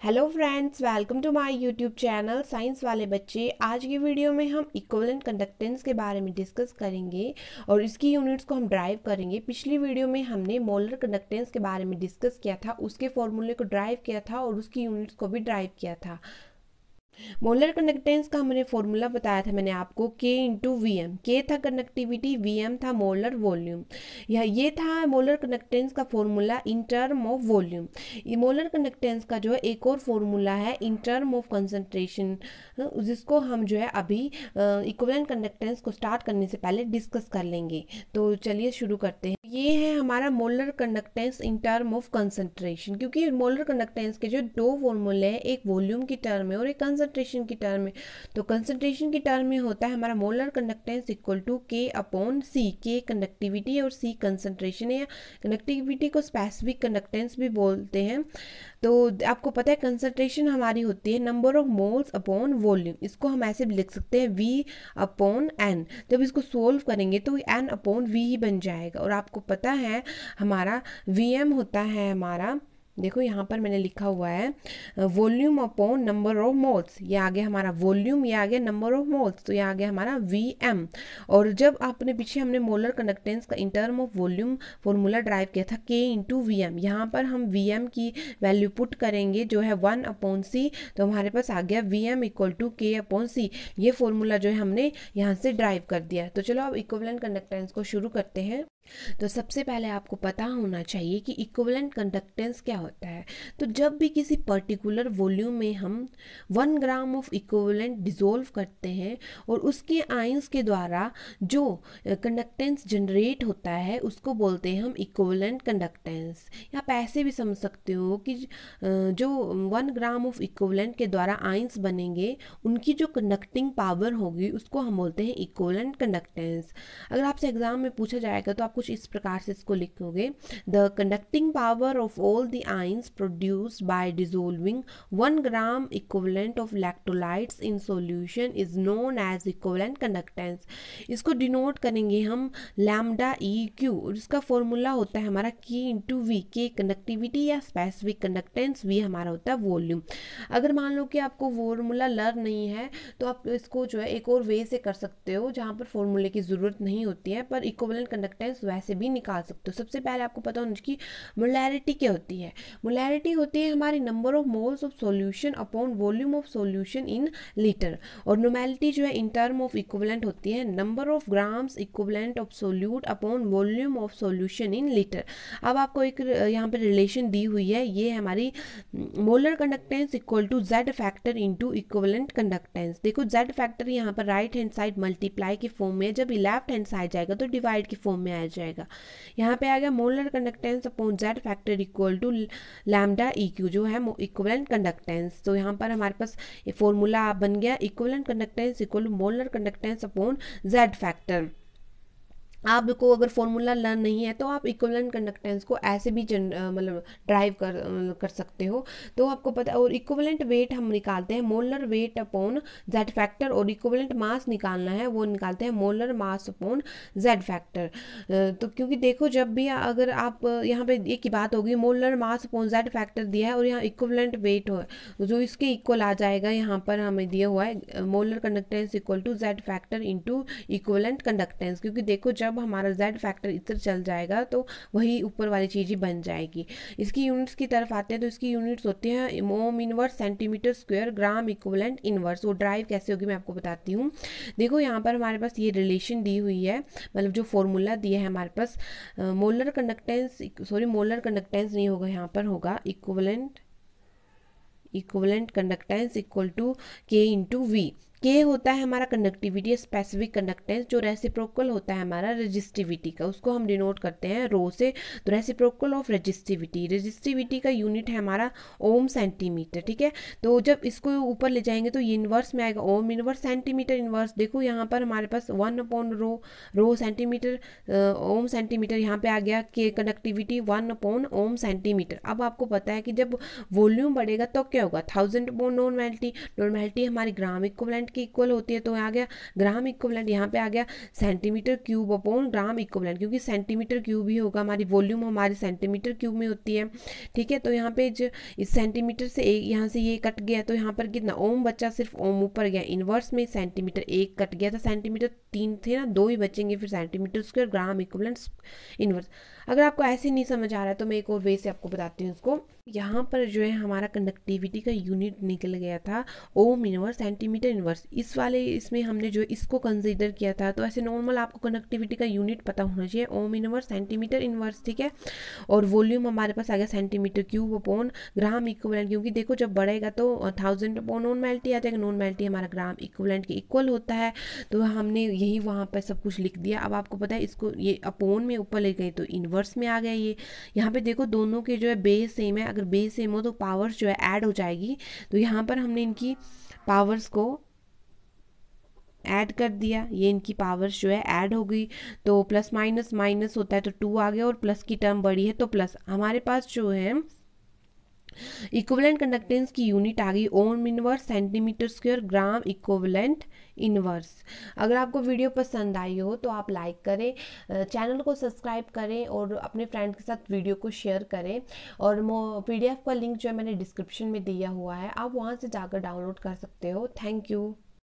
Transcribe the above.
Hello friends, welcome to my YouTube channel science वाले बच्चे। आज की वीडियो में हम इक्विवेलेंट कंडक्टेंस के बारे में डिस्कस करेंगे और इसकी यूनिट्स को हम ड्राइव करेंगे। पिछली वीडियो में हमने मोलर कंडक्टेंस के बारे में डिस्कस किया था, उसके फॉर्मूले को ड्राइव किया था और उसकी यूनिट्स को भी ड्राइव किया था। मोलर कंडक्टेंस का हमने फॉर्मूला बताया था मैंने आपको, K into we M. K था कंडक्टिविटी, वी एम था मोलर वॉल्यूम। ये था मोलर कंडक्टेंस का formula in term of volume. ये मोलर कंडक्टेंस का जो है एक और फॉर्मूला है इन टर्म ऑफ कंसंट्रेशन, जिसको हम जो है अभी इक्विवेलेंट कंडक्टेंस को स्टार्ट करने से पहले डिस्कस कर लेंगे। तो चलिए शुरू करते हैं। ये है हमारा molar conductance in term of concentration, क्योंकि मोलर कंडक्टेंस के जो दो फॉर्मूले हैं, एक वॉल्यूम की टर्म में और एक कंसंट्रेशन की टर्म में। तो कंसंट्रेशन की टर्म में होता है हमारा मोलर कंडक्टेंस इक्वल टू के अपॉन सी। के कंडक्टिविटी और सी कंसंट्रेशन है, या कंडक्टिविटी को स्पेसिफिक कंडक्टेंस भी बोलते हैं। तो आपको पता है कंसंट्रेशन हमारी होती है number of moles upon volume. इसको हम ऐसे भी लिख सकते हैं V अपॉन एन। जब इसको सोल्व करेंगे तो N अपॉन V ही बन जाएगा। और आपको पता है हमारा Vm होता है हमारा, देखो यहाँ पर मैंने लिखा हुआ है volume upon number of moles. ये आ गया हमारा वॉल्यूम, ये आ गया नंबर ऑफ मोल्स, तो ये आ गया हमारा Vm। और जब आपने पीछे हमने मोलर कंडक्टेंस का इन term of volume formula drive किया था K इंटू वी एम, यहाँ पर हम Vm की वैल्यू पुट करेंगे जो है 1 अपॉन सी। तो हमारे पास आ गया Vm equal to K upon C. ये फॉर्मूला जो है हमने यहाँ से ड्राइव कर दिया। तो चलो अब इक्विवेलेंट कंडक्टेंस को शुरू करते हैं। तो सबसे पहले आपको पता होना चाहिए कि इक्विवेलेंट कंडक्टेंस क्या होता है। तो जब भी किसी पर्टिकुलर वॉल्यूम में हम 1 ग्राम ऑफ इक्विवेलेंट डिसोल्व करते हैं और उसके आयंस के द्वारा जो कंडक्टेंस जनरेट होता है उसको बोलते हैं हम इक्विवेलेंट कंडक्टेंस। या आप ऐसे भी समझ सकते हो कि जो 1 ग्राम ऑफ इक्विवेलेंट के द्वारा आयंस बनेंगे उनकी जो कंडक्टिंग पावर होगी उसको हम बोलते हैं इक्विवेलेंट कंडक्टेंस। अगर आपसे एग्जाम में पूछा जाएगा तो आप कुछ इस प्रकार से इसको लिखोगे, the conducting power of all the ions produced by dissolving 1 gram equivalent of electrolytes in solution is known as equivalent conductance. इसको डिनोट करेंगे हम लैम्डा ई क्यू, और इसका फॉर्मूला होता है हमारा K इंटू वी। के कंडक्टिविटी या स्पेसिफिक कंडक्टेंस, वी हमारा होता है वॉल्यूम। अगर मान लो कि आपको फॉर्मूला लर्न नहीं है तो आप इसको जो है एक और वे से कर सकते हो जहाँ पर फॉर्मूले की ज़रूरत नहीं होती है, पर इक्विवेलेंट कंडक्टेंस वैसे भी निकाल सकते हो। सबसे पहले आपको पता होना चाहिए कि मोलैरिटी क्या होती है। मोलैरिटी होती है हमारी number of moles of solution upon volume of solution in litre. और नोमैलिटी जो है इन टर्म ऑफ इक्विवेलेंट होती है number of grams equivalent of solute upon volume of solution in litre. अब आपको एक यहाँ पे रिलेशन दी हुई है, ये है हमारी molar conductance equal to Z factor into equivalent conductance. देखो Z फैक्टर यहाँ पर राइट हैंड साइड मल्टीप्लाई की फॉर्म में, जब लेफ्ट हैंड साइड जाएगा तो डिवाइड की फॉर्म में आ जाएगा। यहाँ पे आ गया molar conductance upon Z factor equal to lambda E Q, जो है इक्विवेलेंट कंडक्टेंस। तो यहाँ पर हमारे पास ये फॉर्मूला बन गया equivalent conductance equal to molar conductance upon Z factor. आपको अगर फॉर्मूला लर्न नहीं है तो आप इक्विवेलेंट कंडक्टेंस को ऐसे भी मतलब ड्राइव कर सकते हो। तो आपको पता, और इक्विवेलेंट वेट हम निकालते हैं molar weight upon Z factor, और इक्विवेलेंट मास निकालना है वो निकालते हैं molar mass upon Z factor. तो क्योंकि देखो जब भी अगर आप यहाँ पे एक ही बात होगी, molar mass upon Z factor दिया है और यहाँ इक्विवेलेंट वेट हो जो इसके इक्वल आ जाएगा। यहाँ पर हमें दिया हुआ है molar conductance equal to Z factor into equivalent conductance, क्योंकि देखो जब हमारा Z फैक्टर इधर चल जाएगा तो वही ऊपर वाली चीज़ ही बन जाएगी। इसकी यूनिट्स की तरफ आते हैं तो इसकी यूनिट्स होती हैं मोम inverse centimetre square gram equivalent inverse. वो ड्राइव कैसे होगी मैं आपको बताती हूँ। देखो यहाँ पर हमारे पास ये रिलेशन दी हुई है, मतलब जो फॉर्मूला दिया है हमारे पास molar conductance, sorry molar conductance नहीं होगा, यहाँ पर होगा equivalent conductance equal to K into V. K होता है हमारा कंडक्टिविटी स्पेसिफिक कंडक्टेंस, जो रेसिप्रोकल होता है हमारा रेजिस्टिविटी का, उसको हम डिनोट करते हैं रो से। तो रेसिप्रोकल ऑफ रेजिस्टिविटी का यूनिट है हमारा ओम सेंटीमीटर, ठीक है। तो जब इसको ऊपर ले जाएंगे तो ये इनवर्स में आएगा ओम इनवर्स सेंटीमीटर इनवर्स। देखो यहाँ पर हमारे पास 1 अपॉन रो सेंटीमीटर ओम सेंटीमीटर, यहाँ पे आ गया के कंडक्टिविटी 1 अपॉन ओम सेंटीमीटर। अब आपको पता है कि जब वॉल्यूम बढ़ेगा तो क्या होगा 1000 अपॉन नॉर्मैलिटी। नॉर्मैलिटी हमारी ग्राम इक्विवेलेंट के इक्वल होती है, तो यहाँ आ गया ग्राम इक्विवेलेंट, यहाँ पे आ गया centimetre cube upon gram equivalent, क्योंकि सेंटीमीटर क्यूब ही होगा, हमारी वॉल्यूम हमारी सेंटीमीटर क्यूब में होती है। ठीक है, तो यहाँ पे जो इस सेंटीमीटर से एक यहाँ से ये कट गया, तो यहाँ पर कितना ओम बचा, सिर्फ ओम ऊपर गया, इनवर्स में सेंटीमीटर एक कट गया था, सेंटीमीटर 3 थे ना, 2 ही बचेंगे, फिर centimetre square gram equivalent inverse. अगर आपको ऐसे नहीं समझ आ रहा है तो मैं एक और वे से आपको बताती हूँ इसको। यहाँ पर जो है हमारा कंडक्टिविटी का यूनिट निकल गया था ओम इनवर्स सेंटीमीटर इनवर्स, इस वाले इसमें हमने जो इसको कंसीडर किया था। तो ऐसे नॉर्मल आपको कंडक्टिविटी का यूनिट पता होना चाहिए, ओम इनवर्स सेंटीमीटर इनवर्स। ठीक है, और वॉल्यूम हमारे पास आ गया centimetre cube upon gram equivalent, क्योंकि देखो जब बढ़ेगा तो 1000 अपॉन नॉन मेल्टी आ जाएगा, नॉन मेल्टी हमारा ग्राम इक्विवेलेंट के इक्वल होता है, तो हमने यही वहाँ पर सब कुछ लिख दिया। अब आपको पता है इसको ये अपोन में ऊपर ले गए तो इनवर्स में आ गया ये। यहाँ पे देखो दोनों के जो है बेस सेम है, अगर बेस सेम हो तो पावर्स जो है ऐड हो जाएगी, तो यहाँ पर हमने इनकी पावर्स को ऐड कर दिया, ये इनकी पावर्स जो है ऐड हो गई, तो प्लस माइनस माइनस होता है तो 2 आ गया, और प्लस की टर्म बड़ी है तो प्लस। हमारे पास जो है इक्विवेलेंट कंडक्टेंस की यूनिट आ गई ohm inverse centimetre square gram equivalent inverse. अगर आपको वीडियो पसंद आई हो तो आप लाइक करें, चैनल को सब्सक्राइब करें और अपने फ्रेंड के साथ वीडियो को शेयर करें। और PDF का लिंक जो है मैंने डिस्क्रिप्शन में दिया हुआ है, आप वहाँ से जाकर डाउनलोड कर सकते हो। Thank you.